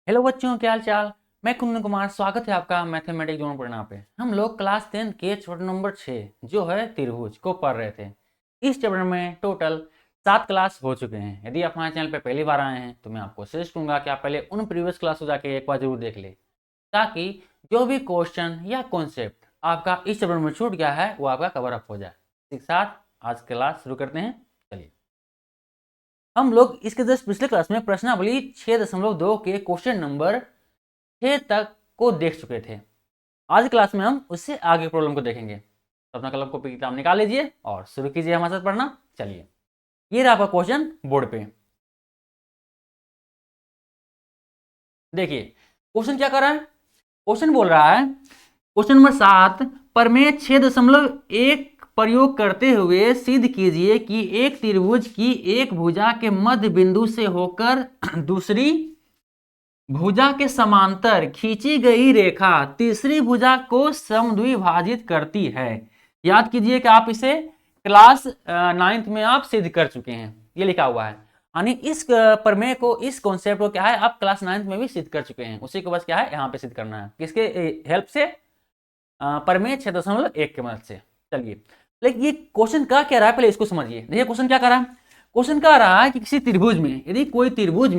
Hello बच्चों, क्या हाल चाल। मैं कुंदन कुमार, स्वागत है आपका मैथमेटिक्स जोन पढ़ना पे। हम लोग क्लास 10 के चैप्टर नंबर 6 जो है त्रिभुज को पढ़ रहे थे। इस चैप्टर में टोटल 7 क्लास हो चुके हैं। यदि आप हमारे चैनल पे पहली बार आए हैं तो मैं आपको सजेस्ट करूंगा कि आप पहले उन प्रीवियस क्लास को जाके एक बार जरूर देख ले, ताकि जो भी क्वेश्चन या कॉन्सेप्ट आपका इस चैप्टर में छूट गया है वो आपका कवर अप हो जाए। इसी के साथ आज क्लास शुरू करते हैं। चलिए, हम लोग इसके जस्ट पिछले क्लास में प्रश्नावली 6.2 के क्वेश्चन नंबर 6 तक को देख चुके थे। आज क्लास में हम उससे आगे प्रॉब्लम को देखेंगे। तो अपना कलम कॉपी किताब निकाल लीजिए और शुरू कीजिए हमारे साथ पढ़ना। चलिए, ये रहा आपका क्वेश्चन बोर्ड पे। देखिए क्वेश्चन क्या कर रहा है। क्वेश्चन बोल रहा है, क्वेश्चन नंबर 7, प्रमेय 6.1 प्रयोग करते हुए सिद्ध कीजिए कि एक त्रिभुज की एक भुजा के मध्य बिंदु से होकर दूसरी भुजा के समांतर खींची गई रेखा तीसरी भुजा को समद्विभाजित करती है। याद कीजिए कि आप इसे क्लास 9th में आप सिद्ध कर चुके हैं। ये लिखा हुआ है, यानी इस प्रमेय को, इस कॉन्सेप्ट को क्या है, आप क्लास 9th में भी सिद्ध कर चुके हैं। उसी को बस क्या है यहाँ पे सिद्ध करना है, किसके हेल्प से, प्रमेय 6.1 के मदद से। चलिए, लेकिन ये क्वेश्चन क्या कह रहा है पहले इसको समझिए। देखिए क्वेश्चन क्या कर रहा है। क्वेश्चन कह रहा है कि किसी त्रिभुज में, यदि कोई त्रिभुज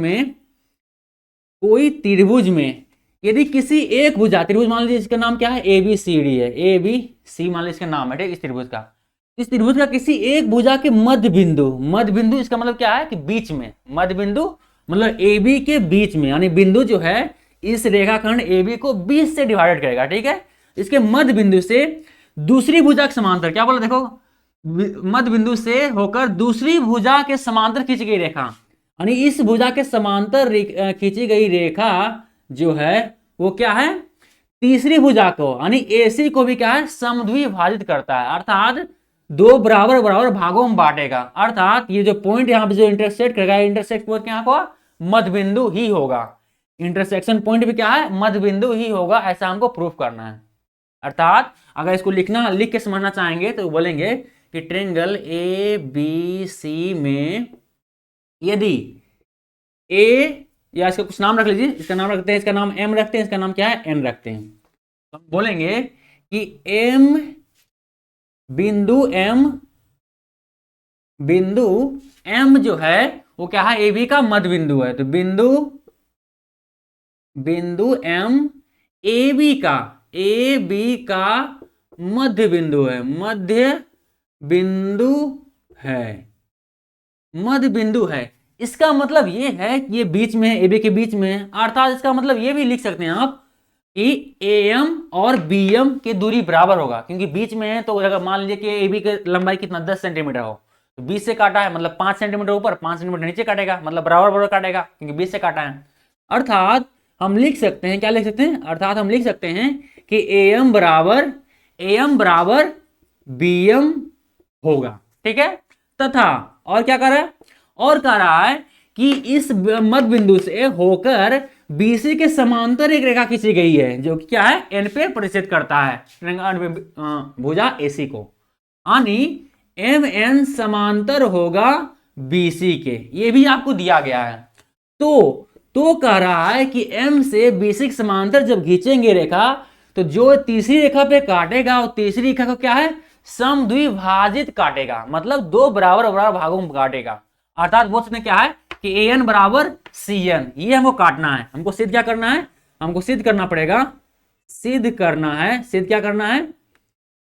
में यदि किसी एक भुजा, त्रिभुज मान लीजिए इसका नाम क्या है, ए बी सी डी है, ए बी सी मान लीजिए इसका नाम है, इस त्रिभुज का, इस त्रिभुज का किसी एक भुजा के मध्य बिंदु, मध्य बिंदु इसका मतलब क्या है कि बीच में, मध्य बिंदु मतलब ए बी के बीच में, यानी बिंदु जो है इस रेखाखंड ए बी को 20 से डिवाइडेड करेगा, ठीक है। इसके मध्य बिंदु से दूसरी भुजा के समांतर, क्या बोला देखो, मध्य बिंदु से होकर दूसरी भुजा के समांतर खींची गई रेखा, यानी इस भुजा के समांतर खींची गई रेखा जो है वो क्या है, तीसरी भुजा को यानी AC को भी क्या है, समद्विभाजित करता है, अर्थात दो बराबर बराबर भागों में बांटेगा। अर्थात ये जो पॉइंट यहाँ पे जो इंटरसेक्ट करेगा, इंटरसेक्ट पॉइंट क्या होगा, मध्य बिंदु ही होगा। इंटरसेक्शन पॉइंट भी क्या है, मध्य बिंदु ही होगा, ऐसा हमको प्रूफ करना है। अर्थात अगर इसको लिख के समझना चाहेंगे तो बोलेंगे कि ट्रेंगल ABC में यदि ए, या इसका कुछ नाम रख लीजिए, इसका नाम रखते हैं, इसका नाम M रखते हैं, इसका नाम क्या है, N रखते हैं। तो हम बोलेंगे कि बिंदु M जो है वो क्या है, AB का मध्य बिंदु है। तो बिंदु M AB का मध्य बिंदु है, मध्य बिंदु है। इसका मतलब ये है कि ये बीच में है, AB के बीच में है। अर्थात इसका मतलब ये भी लिख सकते हैं आप कि AM और BM की दूरी बराबर होगा, क्योंकि बीच में है। तो अगर मान लीजिए कि AB की लंबाई कितना 10 सेंटीमीटर हो, तो 20 से काटा है मतलब 5 सेंटीमीटर ऊपर 5 सेंटीमीटर नीचे काटेगा, मतलब बराबर बराबर काटेगा, क्योंकि 20 से काटा है। अर्थात हम लिख सकते हैं, क्या लिख सकते हैं, अर्थात हम लिख सकते हैं कि AM बराबर BM होगा, ठीक है। तथा और क्या कर रहा है, और कह रहा है कि इस मध्य बिंदु से होकर BC के समांतर एक रेखा खींची गई है, जो कि क्या है, N पे प्रतिष्ठित करता है भुजा AC को, यानी MN समांतर होगा BC के। ये भी आपको दिया गया है। तो कह रहा है कि M से BC के समांतर जब खींचेंगे रेखा, तो जो तीसरी रेखा पे काटेगा वो तीसरी रेखा को क्या है, समद्विभाजित काटेगा, मतलब दो बराबर बराबर भागों में काटेगा। अर्थात बोल सकते हैं क्या है कि AN बराबर CN, ये हमको काटना है। हमको सिद्ध क्या करना है, हमको सिद्ध करना पड़ेगा, सिद्ध क्या करना है,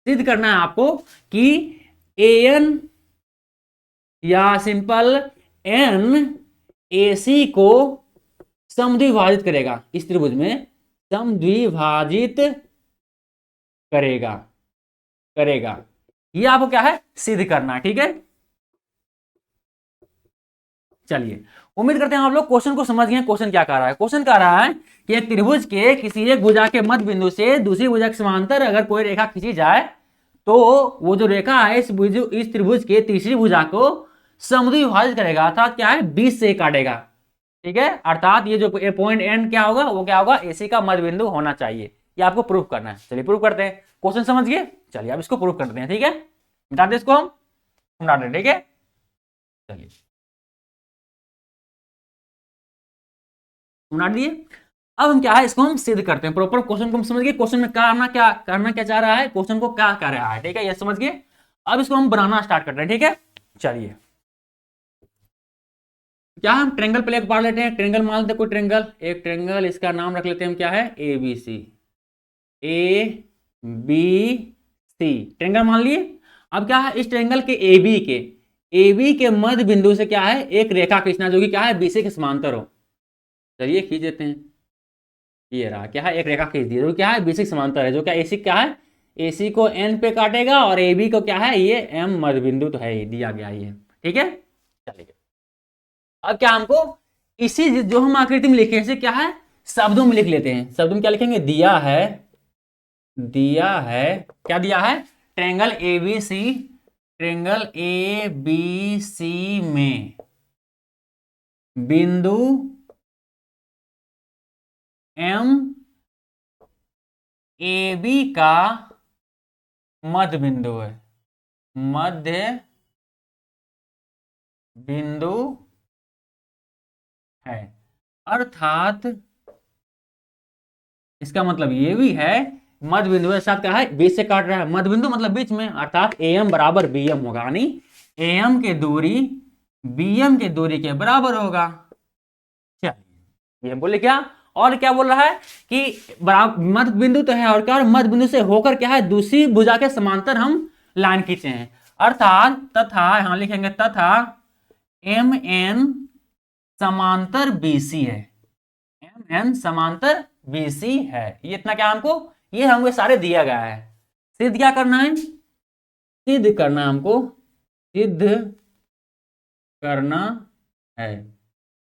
सिद्ध करना है आपको कि AN या सिंपल N AC को समद्विभाजित करेगा, इस त्रिभुज में समद्विभाजित करेगा। ये आपको क्या है, सिद्ध करना है, ठीक है। चलिए, उम्मीद करते हैं आप लोग क्वेश्चन को समझ गए। क्वेश्चन क्या कह रहा है, क्वेश्चन कह रहा है कि एक त्रिभुज के किसी एक भुजा के मध्य बिंदु से दूसरी भुजा के समांतर अगर कोई रेखा खींची जाए, तो वो जो रेखा है इस त्रिभुज के तीसरी भुजा को समद्विभाजित करेगा, अर्थात क्या है, 20 से काटेगा, ठीक है। अर्थात ये जो पॉइंट N क्या होगा, वो क्या होगा, AC का मध्य बिंदु होना चाहिए। ये आपको प्रूफ करना है। चलिए प्रूफ करते हैं। क्वेश्चन समझ गए, चलिए अब इसको प्रूफ करते हैं, ठीक है। मिटा दे इसको, हम मिटा दें, ठीक है। चलिए मिटा दिए। अब हम क्या है, इसको हम सिद्ध करते हैं। प्रॉपर क्वेश्चन को हम समझ गए, क्वेश्चन में करना क्या चाह रहा है, क्वेश्चन को क्या कर रहा है, ठीक है, ये समझ गए। अब इसको हम बनाना स्टार्ट करते हैं, ठीक है। चलिए, क्या हम ट्रेंगल पहले पढ़ लेते हैं। ट्रेंगल मान लेते हैं, कोई ट्रेंगल, एक ट्रेंगल, इसका नाम रख लेते हैं हम, क्या है, A B C. A B C triangle मान लिए। अब क्या है, इस ट्रेंगल के ए बी के मध्य बिंदु से क्या है, एक रेखा खींचना जो कि क्या है, बी सी के समांतर हो। चलिए खींच देते हैं। ये रहा, क्या है, एक रेखा खींच दी जो क्या है, बी सी के समांतर है, जो क्या एसी क्या है, एसी को एन पे काटेगा और ए बी को क्या है, ये एम मध्य बिंदु तो है ही, दिया गया ये, ठीक है। चलिए, अब क्या हमको इसी जो हम आकृति में लिखे इसे क्या है, शब्दों में लिख लेते हैं। शब्दों में क्या लिखेंगे, दिया है, क्या दिया है, triangle A B C, triangle A B C में बिंदु एम ए बी का मध्य बिंदु है, मध्य बिंदु है। अर्थात इसका मतलब ये भी है, मध्य बिंदु के साथ क्या है, बीच से काट रहा है, मध्य बिंदु मतलब बीच में, अर्थात एम बराबर बी एम होगा, यानी एम के दूरी बी एम के दूरी के बराबर होगा। चलिए, ये बोले क्या, और क्या बोल रहा है कि बराबर मध्य बिंदु तो है, और क्या, मध्य बिंदु से होकर क्या है, दूसरी भुजा के समांतर हम लाइन खींचे हैं। अर्थात तथा, यहां लिखेंगे तथा एम एन समांतर बीसी है, एम एन समांतर बीसी है। ये इतना क्या हमको, ये हमको सारे दिया गया है। सिद्ध क्या करना है, सिद्ध करना हमको, सिद्ध करना है।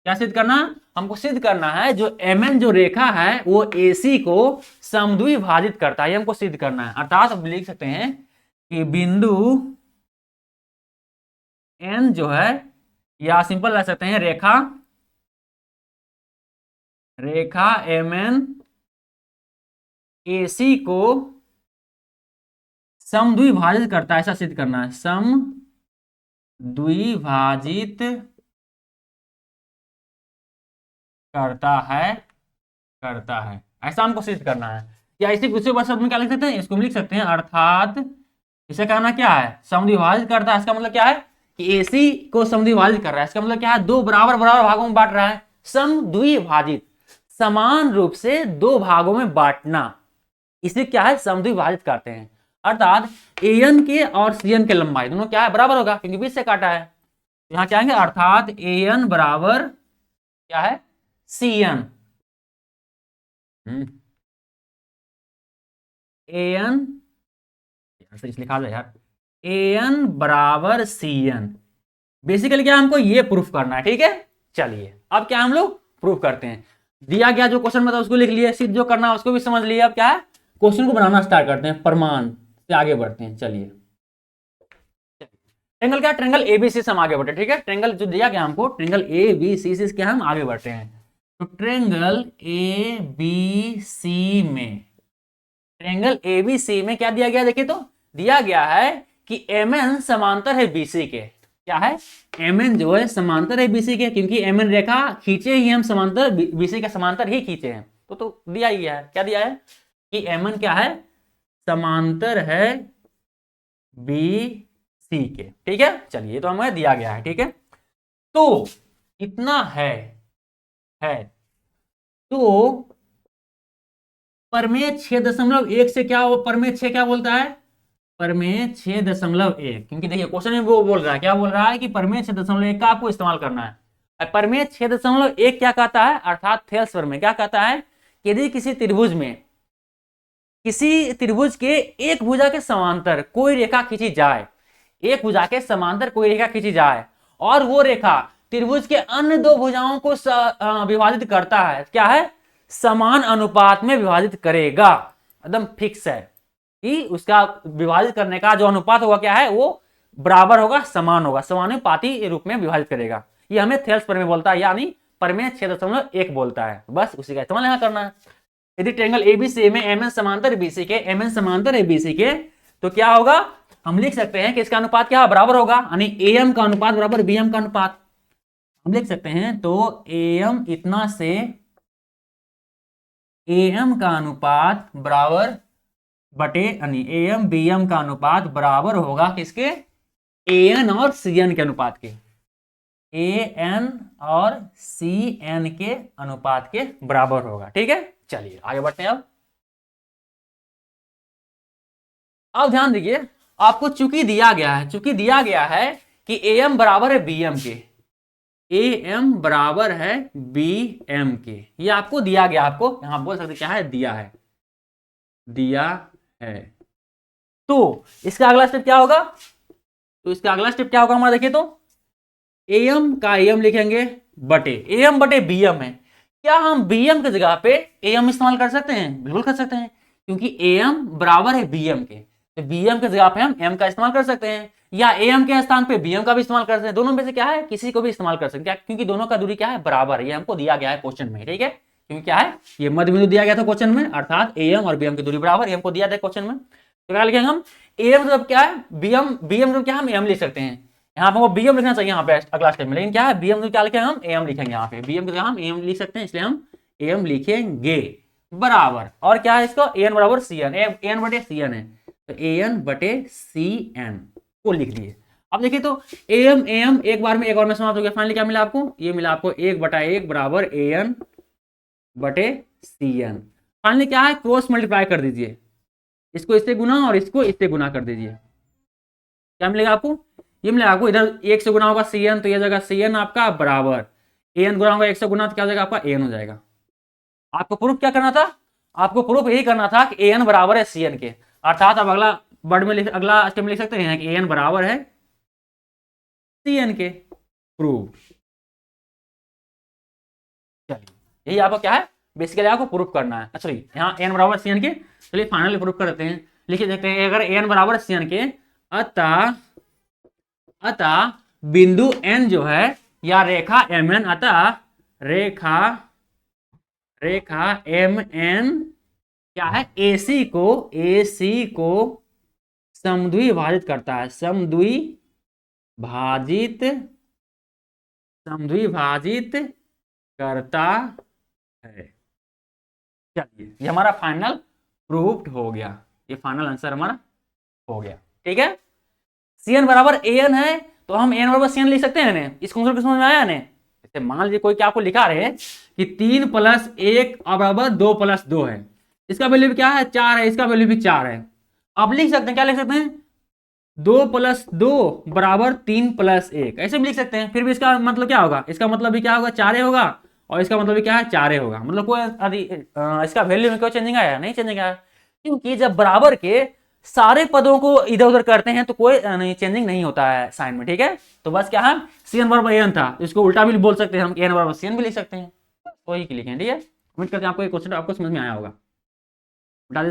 क्या सिद्ध करना, हमको सिद्ध करना है जो एम एन जो रेखा है वो एसी को समद्विभाजित करता है, ये हमको सिद्ध करना है। अर्थात हम लिख सकते हैं कि बिंदु एन जो है, या सिंपल रख सकते हैं रेखा एम एन एसी को समद्विभाजित करता है, ऐसा सिद्ध करना है, समद्विभाजित करता है, ऐसा हमको सिद्ध करना है। या इसी दूसरे शब्द में क्या लिख सकते हैं, इसको लिख सकते हैं, अर्थात इसे कहना क्या है, समद्विभाजित करता है। इसका मतलब क्या है कि एसी को समद्विभाजित कर रहा है, इसका मतलब क्या है, दो बराबर बराबर भागों में बांट रहा है। समद्विभाजित, समान रूप से दो भागों में बांटना, इसे क्या है, समद्विभाजित करते हैं। अर्थात एन के और सीएन के लंबाई दोनों क्या है, बराबर होगा, क्योंकि बीच से काटा है। यहां क्या आएंगे, अर्थात एन बराबर क्या है, सीएन, एन लिखा जाए यार, एन बराबर सीएन। बेसिकली क्या हमको ये प्रूफ करना है, ठीक है। चलिए, अब क्या हम लोग प्रूफ करते हैं। दिया गया जो क्वेश्चन में था उसको लिख लिया, सिद्ध जो करना है उसको भी समझ लिया। अब क्या है, क्वेश्चन को बनाना स्टार्ट करते हैं, प्रमाण से आगे बढ़ते हैं। चलिए, ट्रेंगल क्या, ट्रेंगल एबीसी से हम आगे बढ़ते हैं, ठीक है। ट्रेंगल जो दिया गया हमको, ट्रेंगल ए बी सी से क्या हम आगे बढ़ते हैं। तो ट्रेंगल ए बी सी में, ट्रेंगल ए बी सी में क्या दिया गया, देखिए तो दिया गया है कि एम एन समांतर है बीसी के। क्या है, एम एन जो है समांतर है बीसी के, क्योंकि एम एन रेखा खींचे ही हम समांतर, बीसी के समांतर ही खींचे हैं। तो दिया ही है, क्या दिया है कि एम एन क्या है, समांतर है बी सी के, ठीक है। चलिए, तो हमें दिया गया है, ठीक है। तो इतना है तो परमेय 6.1 से क्या, परमेय 6 क्या बोलता है, परमेय 6.1, क्योंकि देखिए क्वेश्चन में वो बोल रहा है, क्या बोल रहा है कि परमेय 6.1 का आपको इस्तेमाल करना है। परमेय 6.1 क्या कहता है, अर्थात थेल्स प्रमेय क्या कहता है, यदि किसी त्रिभुज के एक भुजा के समांतर कोई रेखा खींची जाए, एक भुजा के समांतर कोई रेखा खींची जाए और वो रेखा त्रिभुज के अन्य दो भुजाओं को विभाजित करता है, क्या है, समान अनुपात में विभाजित करेगा। एकदम फिक्स है कि उसका विभाजित करने का जो अनुपात होगा क्या है, वो बराबर होगा, समान होगा, समानुपाती रूप में विभाजित करेगा। ये हमें थेल्स प्रमेय बोलता है, यानी परमेय 6.1 बोलता है। बस उसी का इस्तेमाल यहां करना है। यदि ट्रेंगल एबीसी में एम एन समांतर बीसी के, एम एन समांतर है बीसी के, तो क्या होगा, हम लिख सकते हैं कि इसका अनुपात क्या बराबर होगा, यानी ए एम का अनुपात बराबर बी एम का अनुपात हम लिख सकते हैं। तो ए एम इतना से AM का अनुपात बराबर बटे यानी AM BM का अनुपात बराबर होगा किसके, AN और CN के अनुपात के, AN और CN के अनुपात के बराबर होगा। ठीक है, चलिए आगे बढ़ते हैं। अब ध्यान दीजिए, आपको चूंकि दिया गया है कि AM बराबर है BM के, AM बराबर है BM के, ये आपको दिया गया, आपको यहां बोल सकते क्या है, दिया है। तो इसका अगला स्टेप क्या होगा, हमारा देखिए तो AM का AM लिखेंगे बटे AM बटे BM है। क्या हम BM की जगह पे AM इस्तेमाल कर सकते हैं, बिल्कुल कर सकते हैं, क्योंकि AM बराबर है BM के, तो BM की जगह पे हम M का इस्तेमाल कर सकते हैं, या AM के स्थान पे BM का भी इस्तेमाल कर सकते हैं। दोनों में से क्या है, किसी को भी इस्तेमाल कर सकते हैं, क्योंकि दोनों का दूरी क्या है, बराबर है। ये हमको दिया गया है क्वेश्चन में। ठीक है, क्योंकि क्या है, ये मध्य बिंदु दिया गया था क्वेश्चन में, अर्थात AM और BM की दूरी बराबर, हमको दिया था क्वेश्चन में। तो क्या लिखेंगे हम, AM मतलब क्या है, BM मतलब क्या, हम M लिख सकते हैं। यहाँ पे BM लिखना चाहिए यहाँ पे अगला स्टेप में, लेकिन क्या है, BM मतलब क्या लिखेंगे हम, AM लिखेंगे। यहाँ पे BM की जगह हम AM लिख सकते हैं, इसलिए हम AM लिखेंगे बराबर, और क्या है इसको, AN बराबर CN, AN बटे CN है, तो AN बटे CN को लिख दिए। अब देखिए तो AM एक बार में समाप्त हो गया। फाइनली क्या मिला आपको, ये मिला आपको 1/1 बराबर AN बटे CN। फाइनली क्या है, क्रॉस मल्टीप्लाई कर दीजिए, इसको इससे गुना और इसको इससे गुना कर दीजिए। क्या मिलेगा आपको, ये मिलेगा आपको, इधर 1 से गुना होगा CN, तो ये जगह CN आपका बराबर AN गुना होगा 1 से गुना, तो क्या हो जाएगा आपका, AN हो जाएगा। आपको प्रूफ क्या करना था, आपको प्रूफ यही करना था कि AN बराबर है CN के, अर्थात अब अगला वर्ड में अगला स्टेप में लिख सकते हैं कि AN बराबर है CN के, प्रूफ। चलिए यही आपको क्या है, बेसिकली आपको प्रूफ करना है। अच्छा यहाँ AN बराबर CN के, चलिए फाइनली प्रूफ कर देते हैं। लिखिए देखते हैं, अगर AN बराबर CN के, अतः बिंदु N जो है, या रेखा MN, अतः रेखा MN क्या है, AC को समद्विभाजित करता है, समद्विभाजित करता है। चलिए ये हमारा फाइनल प्रूव्ड हो गया, ये फाइनल आंसर हमारा हो गया। ठीक है, CN बराबर AN है, तो हम AN बराबर CN लिख सकते हैं ना, इस कॉन्सेप्ट को समझ में आया ना। जैसे मान लीजिए कोई क्या आपको लिखा रहे कि 3 + 1 बराबर 2 + 2 है, इसका वैल्यू भी क्या है, 4 है, इसका वैल्यू भी 4 है। आप लिख सकते हैं, क्या लिख सकते हैं, 2 + 2 बराबर 3 + 1, ऐसे भी लिख सकते हैं। फिर भी इसका मतलब क्या होगा, इसका मतलब भी क्या होगा, 4 होगा, और इसका मतलब भी क्या है, 4 होगा। मतलब कोई इसका वैल्यू में कोई चेंजिंग आया, नहीं चेंजिंग आया, क्योंकि जब बराबर के सारे पदों को इधर उधर करते हैं तो कोई नहीं चेंजिंग नहीं होता है साइन में। ठीक है, तो बस क्या है, CN बराबर AN था, इसको उल्टा भी बोल सकते हैं हम, AN बराबर CN भी लिख सकते हैं, तो ही लिखें। ठीक है, उम्मीद करते हैं आपको ये क्वेश्चन आपको समझ में आया होगा। मिटा दे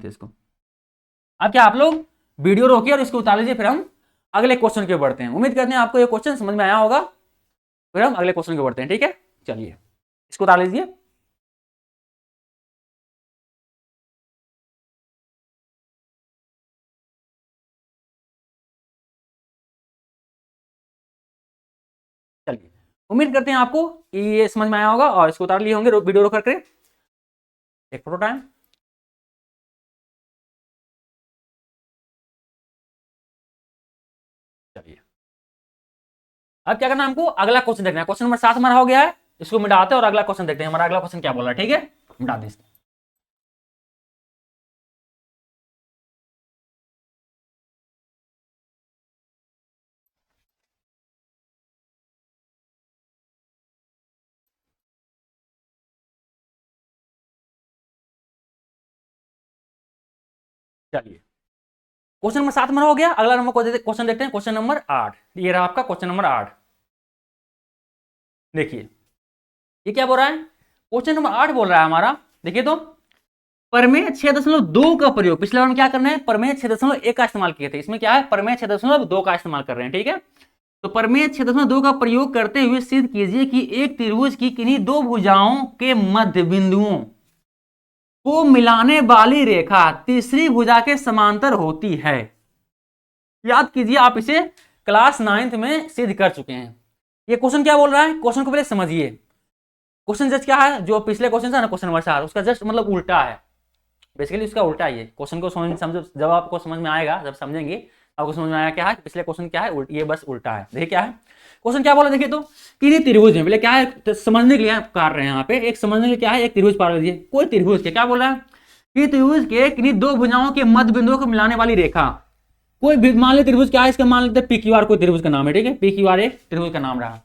इसको। अब क्या आप लोग वीडियो रोकिए और इसको उतार लीजिए, फिर हम अगले क्वेश्चन के बढ़ते हैं। उम्मीद करते हैं आपको ये क्वेश्चन समझ में आया होगा, फिर हम अगले क्वेश्चन के बढ़ते हैं। ठीक है, चलिए इसको उतार लीजिए। चलिए उम्मीद करते हैं आपको ये समझ में आया होगा और इसको उतार लिए होंगे वीडियो रोक करके। एक फोटो टाइम। चलिए अब क्या करना है, हमको अगला क्वेश्चन देखना है। क्वेश्चन नंबर 7 हमारा हो गया है, इसको मिटाते हैं और अगला क्वेश्चन देखते हैं हमारा अगला क्वेश्चन क्या बोल रहा है। ठीक है, मिटा दीजिए। चलिए क्वेश्चन नंबर 7 हमारा हो गया, अगला नंबर क्वेश्चन देखते हैं, क्वेश्चन नंबर 8। ये रहा आपका क्वेश्चन नंबर 8। देखिए ये क्या बोल रहा है, क्वेश्चन नंबर 8 बोल रहा है हमारा, देखिए तो प्रमेय 6.2 का प्रयोग, पिछले बार में क्या करना है, प्रमेय 6.1 का इस्तेमाल किए थे, इसमें क्या है, प्रमेय 6.2 का इस्तेमाल कर रहे हैं। ठीक है, तो प्रमेय 6.2 का प्रयोग करते हुए सिद्ध कीजिए कि एक त्रिभुज की किन्हीं दो भुजाओं के मध्य बिंदुओं को मिलाने वाली रेखा तीसरी भुजा के समांतर होती है। याद कीजिए, आप इसे क्लास 9th में सिद्ध कर चुके हैं। ये क्वेश्चन क्या बोल रहा है, क्वेश्चन को पहले समझिए। क्वेश्चन जस्ट क्या है, जो पिछले क्वेश्चन था ना क्वेश्चन नंबर 4, उसका जस्ट मतलब उल्टा है, बेसिकली उसका उल्टा ही है। क्वेश्चन को समझो, जब आपको समझ में आएगा, जब समझेंगे आपको समझ में आएगा क्या है, पिछले क्वेश्चन क्या है, ये बस उल्टा है। देखिए क्या है क्वेश्चन, क्या बोला देखिए तो, कि त्रिभुज में पहले क्या है तो समझने के लिए कर रहे हैं यहाँ पे, एक समझने के लिए क्या है, एक त्रिभुज पार लीजिए, कोई त्रिभुज के क्या बोल रहा है कि त्रिभुज के किन्हीं दो भुजाओं के मध्य बिंदुओं को मिलाने वाली रेखा, कोई भी मान ले त्रिभुज क्या है, इसका मान लेते हैं पी क्यू आर, कोई त्रिभुज का नाम है, ठीक है, पी क्यू आर एक त्रिभुज का नाम रहा,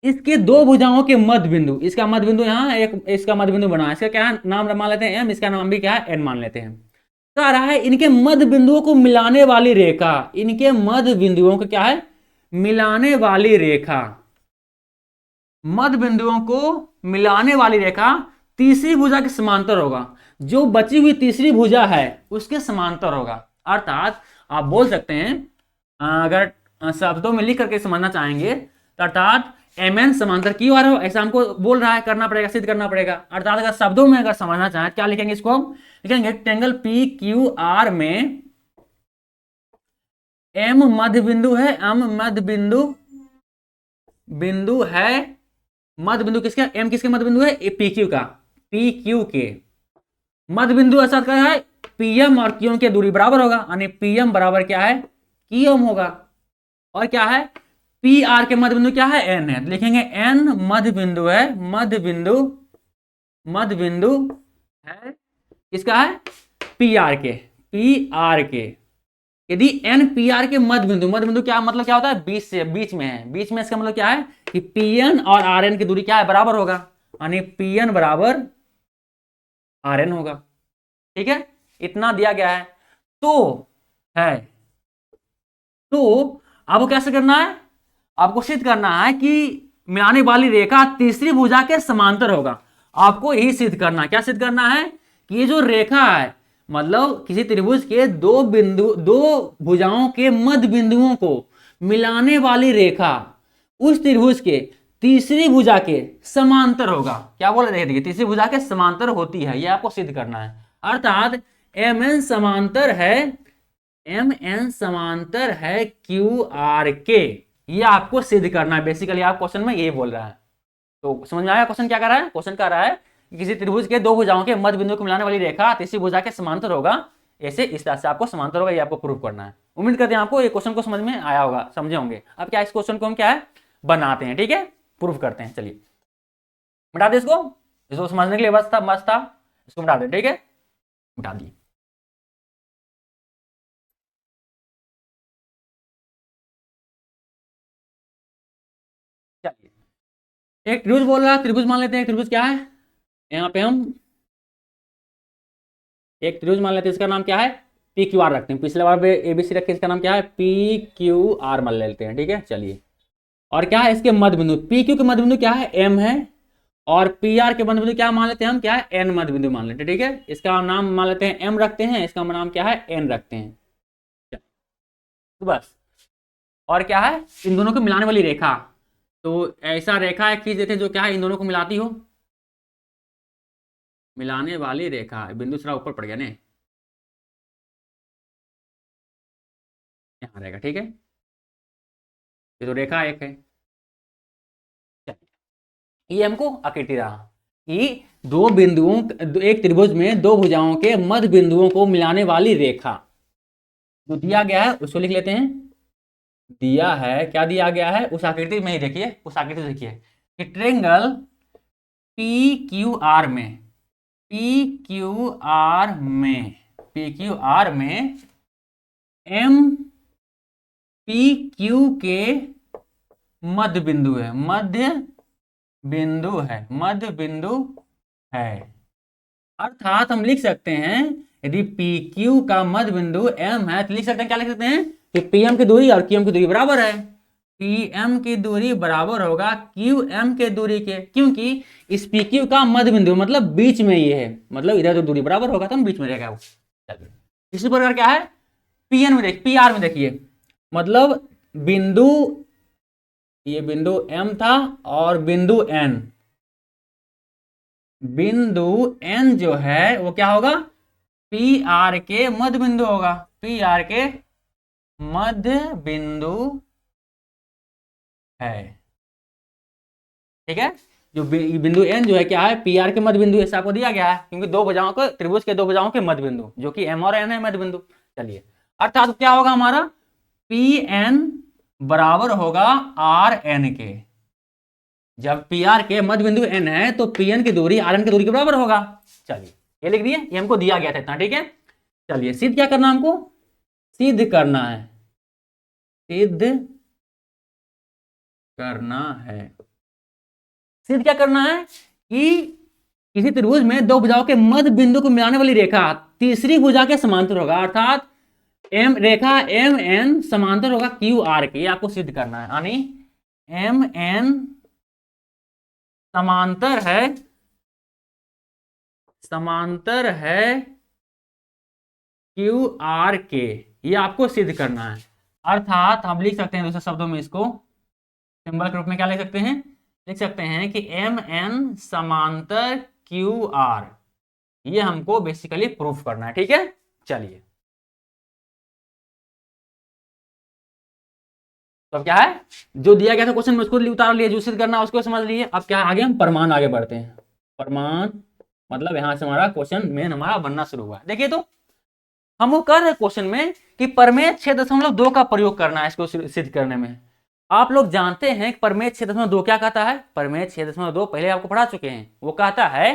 इसके दो भुजाओं के मध्य बिंदु, इसका मध्य बिंदु यहाँ एक, इसका मध्य बिंदु बना, इसका क्या नाम मान लेते हैं एम, इसका नाम भी क्या है एन मान लेते हैं। कह रहा है इनके मध्य बिंदुओं को मिलाने वाली रेखा, इनके मध्य बिंदुओं को क्या है मिलाने वाली रेखा, मध्य बिंदुओं को मिलाने वाली रेखा तीसरी भुजा के समांतर होगा, जो बची हुई तीसरी भुजा है उसके समांतर होगा। अर्थात आप बोल सकते हैं, अगर शब्दों में लिख करके समझना चाहेंगे तो अर्थात एम एन समांतर क्यू आर हो, ऐसा हमको बोल रहा है, करना पड़ेगा, सिद्ध करना पड़ेगा। अर्थात अगर शब्दों में अगर समझना चाहें क्या लिखेंगे, इसको हम लिखेंगे रेक्टेंगल पी क्यू आर में एम मध्य बिंदु है, एम मध्य बिंदु है, मध्य बिंदु किसका, एम किसके मध्य बिंदु है, पी क्यू का, पी क्यू के मध्य बिंदु ऐसा क्या है, पीएम और क्यूएम की दूरी बराबर होगा, यानी पीएम बराबर क्या है क्यूएम होगा, और क्या है पी आर के मध्य बिंदु क्या है एन है, लिखेंगे एन मध्य बिंदु है, मध्य बिंदु है किसका है पी आर के, यदि एन पी आर के मध्य बिंदु क्या मतलब क्या होता है बीच से, बीच में है, बीच में, इसका मतलब क्या है कि पी एन और आर एन की दूरी क्या है बराबर होगा, यानी पी एन बराबर आर एन होगा। ठीक है, इतना दिया गया है तो आपको कैसे करना है, आपको सिद्ध करना है कि मिलाने वाली रेखा तीसरी भुजा के समांतर होगा। आपको यही सिद्ध करना, क्या सिद्ध करना है कि ये जो रेखा है, मतलब किसी त्रिभुज के दो भुजाओं के मध्य बिंदुओं को मिलाने वाली रेखा उस त्रिभुज के तीसरी भुजा के समांतर होगा। क्या बोल रहे देखिए, तीसरी भुजा के समांतर होती है, यह आपको सिद्ध करना है। अर्थात एम एन समांतर है क्यू आर के, ये आपको सिद्ध करना है। बेसिकली आप क्वेश्चन में यही बोल रहा है, तो समझ में आया क्वेश्चन क्या कर रहा है, क्वेश्चन कह रहा है कि किसी त्रिभुज के दो भुजाओं के मध्य बिंदु को मिलाने वाली रेखा तीसरी भुजा के समांतर होगा, ऐसे इस तरह से आपको समांतर होगा, ये आपको प्रूव करना है। उम्मीद करते हैं आपको ये क्वेश्चन को समझ में आया होगा, समझे होंगे। अब क्या इस क्वेश्चन को हम क्या है बनाते हैं, ठीक है, प्रूव करते हैं। चलिए मिटा दे इसको समझने के लिए बस था, इसको मिटा दे, ठीक है, मिटा दिए। चलिए एक त्रिभुज बोल रहा है, त्रिभुज मान लेते हैं, त्रिभुज क्या है, यहाँ पे हम एक त्रिभुज मान लेते हैं, इसका नाम क्या है पी क्यू आर रखते हैं, पिछले बार एबीसी रखे, इसका नाम क्या है पी क्यू आर मान लेते हैं, ठीक है। चलिए और क्या है इसके मध्य बिंदु, पी क्यू के मध्य बिंदु क्या है एम है, और पी आर के मध्य बिंदु क्या मान लेते हैं हम, क्या है एन मध्य बिंदु मान लेते हैं, ठीक है। इसका नाम मान लेते हैं एम रखते हैं, इसका नाम क्या है एन रखते हैं, तो बस। और क्या है इन दोनों को मिलाने वाली रेखा, तो ऐसा रेखा एक खींच देते हैं जो क्या है इन दोनों को मिलाती हो, मिलाने वाली रेखा, बिंदु थोड़ा ऊपर पड़ गया ना, यहाँ रहेगा, ठीक है, ये तो रेखा एक है। ये हमको आकृति रहा कि दो बिंदुओं, एक त्रिभुज में दो भुजाओं के मध्य बिंदुओं को मिलाने वाली रेखा जो दिया गया है उसको लिख लेते हैं, दिया है, क्या दिया गया है उस आकृति में ही देखिए, उस आकृति देखिए कि ट्रायंगल पी क्यू आर में, एम पी क्यू के मध्य बिंदु है, मध्य बिंदु है। अर्थात हम लिख सकते हैं यदि पी क्यू का मध्य बिंदु एम है तो लिख सकते हैं, क्या लिख सकते हैं कि पीएम की दूरी और क्यूएम की दूरी बराबर है, पीएम की दूरी बराबर होगा क्यूएम के दूरी के, क्योंकि इस पी क्यू का मध्य बिंदु मतलब बीच में ये है, मतलब इधर तो दूरी बराबर होगा तो हम बीच में रहेगा वो। इसी प्रकार क्या है पीएन में पी आर में देखिए, मतलब बिंदु, ये बिंदु एम था और बिंदु एन जो है वो क्या होगा पी आर के मध्य बिंदु होगा, पी आर के मध्य बिंदु है, ठीक है। जो बिंदु एन जो है क्या है, पी आर के मध्य बिंदु ऐसा आपको दिया गया है, क्योंकि दो भुजाओं को, त्रिभुज के दो भुजाओं के मध्य बिंदु जो कि एम और एन है मध्य बिंदु। चलिए, अर्थात क्या होगा हमारा, पी एन बराबर होगा आर एन के। जब पी आर के मध्य बिंदु एन है तो पी एन की दूरी आर एन की दूरी के बराबर होगा। चलिए ये लिख दिए, ये हमको दिया गया था इतना, ठीक है। चलिए सिद्ध क्या करना हमको, सिद्ध करना है, सिद्ध करना है। सिद्ध क्या करना है कि किसी त्रिभुज में दो भुजाओं के मध्य बिंदु को मिलाने वाली रेखा तीसरी भुजा के समांतर होगा, अर्थात एम रेखा एम एन समांतर होगा क्यू आर के। आपको सिद्ध करना है, यानी एम एन समांतर है क्यू आर के, ये आपको सिद्ध करना है। अर्थात हम लिख सकते हैं दूसरे शब्दों में, इसको सिंबल के रूप में क्या लिख सकते हैं, लिख सकते हैं कि एम एन समांतर क्यू आर, ये हमको बेसिकली प्रूफ करना है, ठीक है। चलिए तो अब क्या है, जो दिया गया था क्वेश्चन में उसको उतार लिए, जो सिद्ध करना उसको समझ लिए। अब क्या आगे हम प्रमाण आगे बढ़ते हैं। प्रमाण मतलब यहां से हमारा क्वेश्चन मेन हमारा बनना शुरू हुआ। देखिए तो हम वो कर रहे हैं क्वेश्चन में कि प्रमेय 6.2 का प्रयोग करना है इसको सिद्ध करने में। आप लोग जानते हैं कि प्रमेय 6.2 क्या कहता है, प्रमेय 6.2 पहले आपको पढ़ा चुके हैं। वो कहता है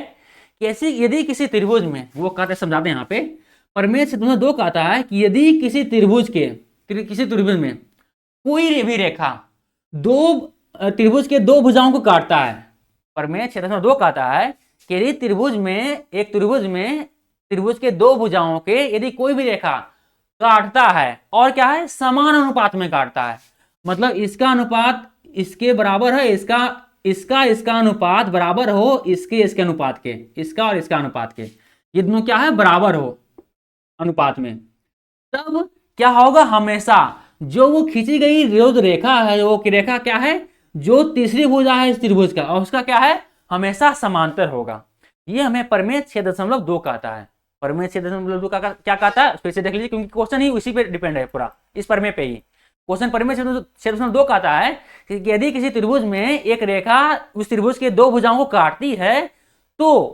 कि ऐसी यदि किसी त्रिभुज में, वो कहते हैं समझाते हैं यहाँ पे, प्रमेय 6.2 कहता है कि यदि किसी त्रिभुज में कोई भी रेखा दो त्रिभुज के दो भुजाओं को काटता है, प्रमेय 6.2 कहता है कि यदि त्रिभुज के दो भुजाओं के यदि कोई भी रेखा काटता है और क्या है, समान अनुपात में काटता है, मतलब इसका अनुपात इसके बराबर है, इसका अनुपात बराबर हो इसके अनुपात के, इसका और इसका अनुपात के, ये दोनों क्या है, बराबर हो अनुपात में, तब क्या होगा, हमेशा जो वो खींची गई विरोध रेखा है, वो रेखा क्या है, जो तीसरी भुजा है इस त्रिभुज का, और उसका क्या है, हमेशा समांतर होगा। ये हमें प्रमेय 6.2 कहता है। प्रमेय 6.2 का क्या कहता है, फिर से देख लीजिए, क्योंकि क्वेश्चन ही उसी पे डिपेंड है, पूरा इस प्रमेय पे ही क्वेश्चन। प्रमेय 6.2 कहता है कि यदि किसी त्रिभुज में एक रेखा उस त्रिभुज के दो भुजाओं को काटती है, तो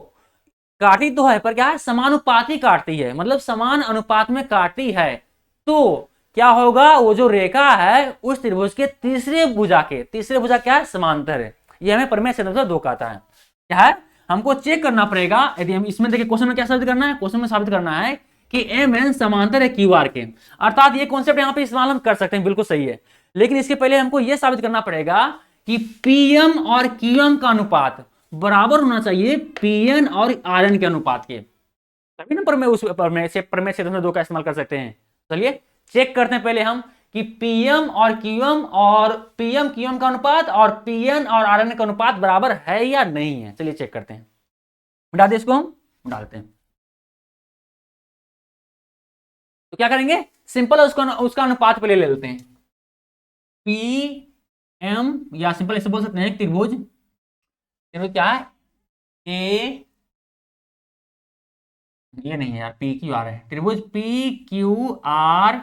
काटती तो है पर क्या है, समानुपाती काटती है, मतलब समान अनुपात में काटती है, तो क्या होगा, वो जो रेखा है उस त्रिभुज के तीसरे भुजा क्या है, समांतर है। ये हमें प्रमेय 6.2 कहता है। क्या है, हमको चेक करना पड़ेगा। यदि हम इसमें देखिए क्वेश्चन में क्या साबित करना है, क्वेश्चन में साबित करना है कि एम एन समांतर है क्यू आर के, अर्थात ये कॉन्सेप्ट यहाँ पे इस्तेमाल हम कर सकते हैं, बिल्कुल सही है। लेकिन इसके पहले हमको यह साबित करना पड़ेगा कि पीएम और क्यूएम का अनुपात बराबर होना चाहिए पीएन और आरएन के अनुपात के, तभी ना प्रमेय 6.2 का इस्तेमाल कर सकते हैं। चलिए चेक करते हैं पहले हम कि पीएम क्यूएम का अनुपात और पीएन और आरएन का अनुपात बराबर है या नहीं है। चलिए चेक करते हैं, डाल दे इसको, हम डालते हैं। तो क्या करेंगे, सिंपल उसका अनुपात पहले ले लेते हैं। पी एम, या सिंपल ऐसे बोल सकते हैं, त्रिभुज क्या है, ए, ये नहीं है यार, पी क्यू आर है, त्रिभुज पी क्यू आर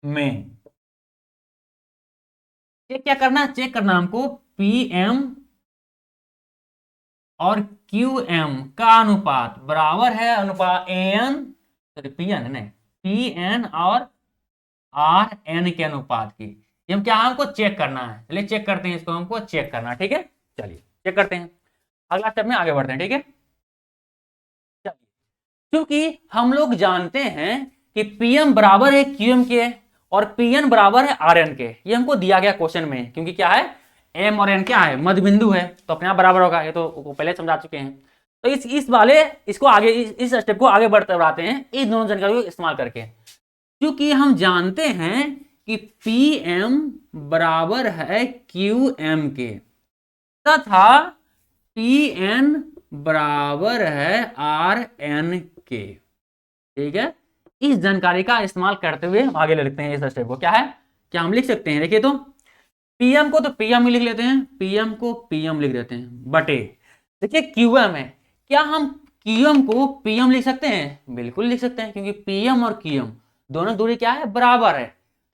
में क्या करना, चेक करना हमको पी एम और क्यू एम का अनुपात बराबर है अनुपात एन, पी एन नहीं, पी एन और आर एन के अनुपात की। ये हम क्या, हमको चेक करना है। चलिए चेक करते हैं इसको, हमको चेक करना है, ठीक है। चलिए चेक करते हैं, अगला स्टेप में आगे बढ़ते हैं, ठीक है। चलिए, क्योंकि हम लोग जानते हैं कि पीएम बराबर है क्यूएम के और पीएन बराबर है आरएन के, ये हमको दिया गया क्वेश्चन में, क्योंकि क्या है, एम और एन क्या है, मध्य बिंदु है, तो अपने आप बराबर होगा, ये तो पहले समझा चुके हैं। तो इसको आगे इस स्टेप को आगे बढ़ते हैं इस दोनों जानकारी को इस्तेमाल करके, क्योंकि हम जानते हैं कि पी एम बराबर है क्यू एम के तथा पी एन बराबर है आर एन के, ठीक है। इस जानकारी का इस्तेमाल करते हुए हम आगे लिखते हैं इस स्टेप को। क्या है, क्या हम लिख सकते हैं, देखिए तो पीएम को तो पीएम लिख लेते हैं, पीएम को पीएम लिख देते हैं बटे, देखिए क्यूएम है, क्या हम क्यूएम को पीएम लिख सकते हैं, बिल्कुल लिख सकते हैं, क्योंकि पीएम और क्यूएम दोनों दूरी क्या है, बराबर है,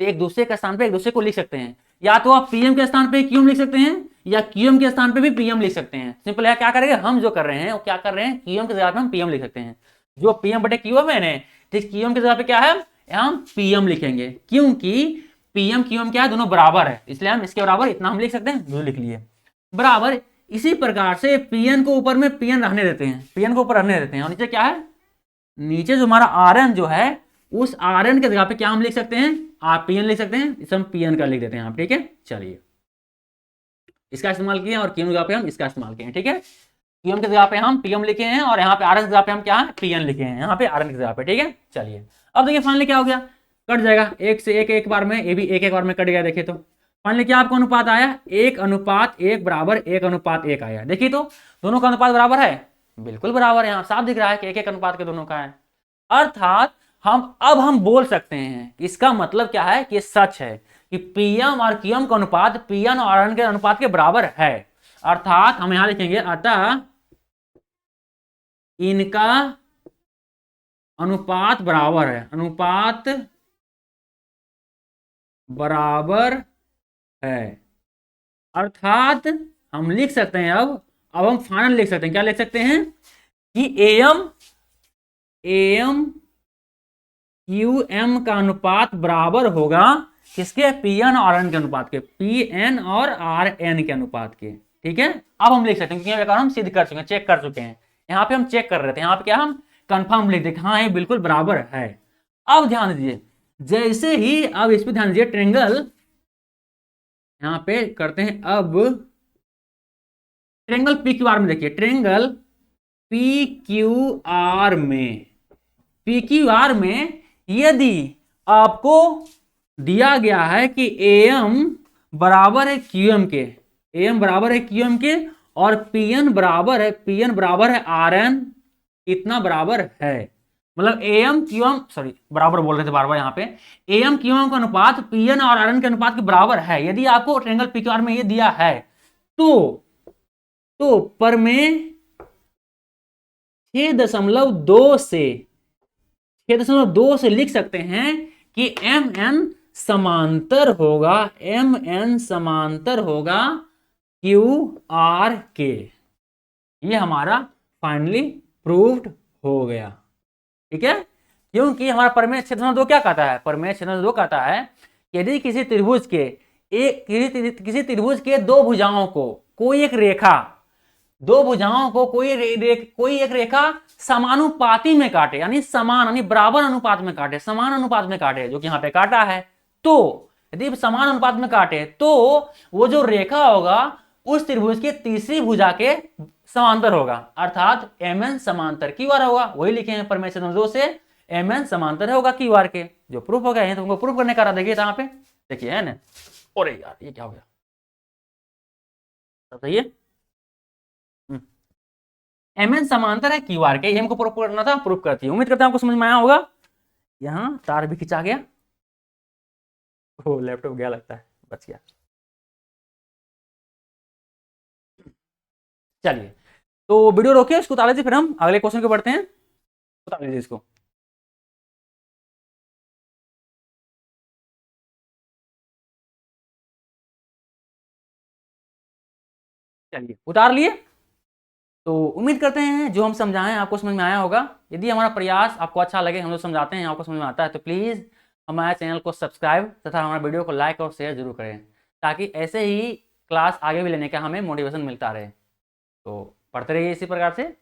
तो एक दूसरे के स्थान पे एक दूसरे को लिख सकते हैं। या तो आप पीएम के स्थान पे क्यूएम लिख सकते हैं, या क्यूएम के स्थान पे भी पीएम लिख सकते हैं। सिंपल है, क्या करेंगे हम जो कर रहे हैं वो क्या कर रहे हैं, क्यूएम की जगह पे हम पीएम लिख सकते हैं। जो पीएम बटे क्यूएम है ना, ठीक क्यूएम की जगह पे क्या है हम पीएम लिखेंगे, क्योंकि पीएम क्यूएम क्या है, दोनों बराबर है, इसलिए हम इसके बराबर इतना हम लिख सकते हैं, जो लिख लिए बराबर। इसी प्रकार से पीएन को ऊपर में पीएन रहने देते हैं, पीएन को ऊपर रहने देते हैं, और नीचे क्या है, नीचे जो हमारा आरएन जो है उस आरएन की जगह पे क्या हम लिख सकते हैं, आप पीएन लिख सकते हैं, इसे हम पीएन का लिख देते हैं आप, ठीक है। चलिए इसका इस्तेमाल किए और क्यूएम की जगह पे हम इसका इस्तेमाल किए, ठीक है। क्यूएम की जगह पे हम पीएम लिखे हैं और यहाँ पे आरएन की जगह पे हम क्या है पीएन लिखे हैं, यहाँ पे आरएन की जगह पे, ठीक है। चलिए अब देखिए फाइनली क्या हो गया, कट जाएगा एक से एक, एक बार में ये भी एक एक बार में कट गया। देखिए तो फाइनली क्या आपको अनुपात आया, 1:1 बराबर 1:1 आया। देखिए तो दोनों का अनुपात बराबर है, बिल्कुल बराबर है, यहाँ साफ दिख रहा है कि 1:1 अनुपात के दोनों का है। अर्थात हम बोल सकते हैं, इसका मतलब क्या है कि सच है कि पीएम और क्यूएम का अनुपात पीएन और आरएन के अनुपात के बराबर है। अर्थात हम यहां लिखेंगे अतः इनका अनुपात बराबर है, अनुपात बराबर है। अर्थात हम लिख सकते हैं अब हम फाइनल लिख सकते हैं, क्या लिख सकते हैं कि एम क्यूएम का अनुपात बराबर होगा किसके, पीएन और आरएन के अनुपात के, पीएन और आरएन के अनुपात के, ठीक है। अब हम लिख सकते हैं क्योंकि हम सिद्ध कर चुके हैं, चेक कर चुके हैं, यहाँ पे हम चेक कर रहे थे, यहाँ पे क्या हम कंफर्म लिख देते, हाँ ये बिल्कुल बराबर है। अब ध्यान दीजिए, जैसे ही अब इस पे ध्यान दीजिए, ट्रेंगल यहाँ पे करते हैं, अब ट्रेंगल पी क्यू आर में देखिए, ट्रेंगल पी क्यू आर में यदि आपको दिया गया है कि एम बराबर है क्यूएम के, एम बराबर है क्यूएम के, और पीएन बराबर है आरएन, इतना बराबर है, मतलब एम क्यूएम, सॉरी बराबर बोल रहे थे बार बार, यहाँ पे एम क्यूएम का अनुपात पीएन और आरएन के अनुपात के बराबर है। यदि आपको ट्रायंगल पीक्यूआर में ये दिया है तो पर में 6.2 से लिख सकते हैं कि एम एन समांतर होगा क्यू आर के। ये हमारा फाइनली प्रूव्ड हो गया, ठीक है। क्योंकि हमारा प्रमेय 6.2 क्या कहता है, प्रमेय 6.2 कहता है यदि किसी त्रिभुज के दो भुजाओं को कोई एक रेखा समानुपाती में काटे, यानी बराबर अनुपात में काटे, समान अनुपात में काटे, जो कि यहाँ पे काटा है, तो यदि समान अनुपात में काटे तो वो जो रेखा होगा उस त्रिभुज की तीसरी भुजा के समांतर होगा, अर्थात एमएन समांतर क्यू आर होगा। वही लिखे हैं प्रमेय 6.2 से, एमएन समांतर होगा क्यू आर के, जो प्रूफ हो गया है। तुमको प्रूफ करने का रहा, देखिए यहाँ पे देखिए है ना, अरे यार ये क्या हो गया, बताइए एमएन समांतर है क्यू आर के, ये हमको प्रूफ करना था, प्रूफ करती है। उम्मीद करता हूं आपको समझ में आया होगा। यहाँ तार भी खिंचा गया, ओ लैपटॉप गया लगता है, बच गया। चलिए तो वीडियो रोकिए, इसको उतार लीजिए, फिर हम अगले क्वेश्चन को बढ़ते हैं। उतार लीजिए इसको, चलिए उतार लिए। तो उम्मीद करते हैं जो हम समझाएं आपको समझ में आया होगा। यदि हमारा प्रयास आपको अच्छा लगे, हम जो समझाते हैं आपको समझ में आता है, तो प्लीज़ हमारे चैनल को सब्सक्राइब तथा हमारे वीडियो को लाइक और शेयर जरूर करें, ताकि ऐसे ही क्लास आगे भी लेने का हमें मोटिवेशन मिलता रहे। तो पढ़ते रहिए इसी प्रकार से।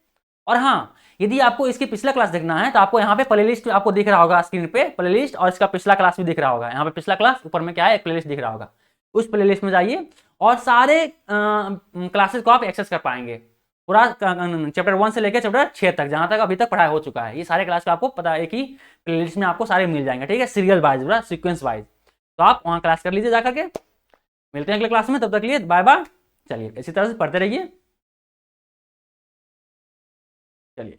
और हाँ, यदि आपको इसकी पिछला क्लास देखना है तो आपको यहाँ पे प्लेलिस्ट आपको दिख रहा होगा स्क्रीन पे, प्लेलिस्ट, और इसका पिछला क्लास भी दिख रहा होगा। यहाँ पे पिछला क्लास ऊपर में क्या है, एक प्लेलिस्ट दिख रहा होगा, उस प्लेलिस्ट में जाइए और सारे क्लासेस को आप एक्सेस कर पाएंगे, पूरा चैप्टर 1 से लेकर चैप्टर 6 तक, जहां तक अभी तक पढ़ाई हो चुका है। ये सारे क्लास का आपको पता है कि प्लेलिस्ट में आपको सारे मिल जाएंगे, ठीक है, सीरियल वाइज, पूरा सीक्वेंस वाइज। तो आप वहाँ क्लास कर लीजिए जा करके। मिलते हैं अगले क्लास में, तब तक के लिए बाय बाय। चलिए इसी तरह से पढ़ते रहिए, चलिए।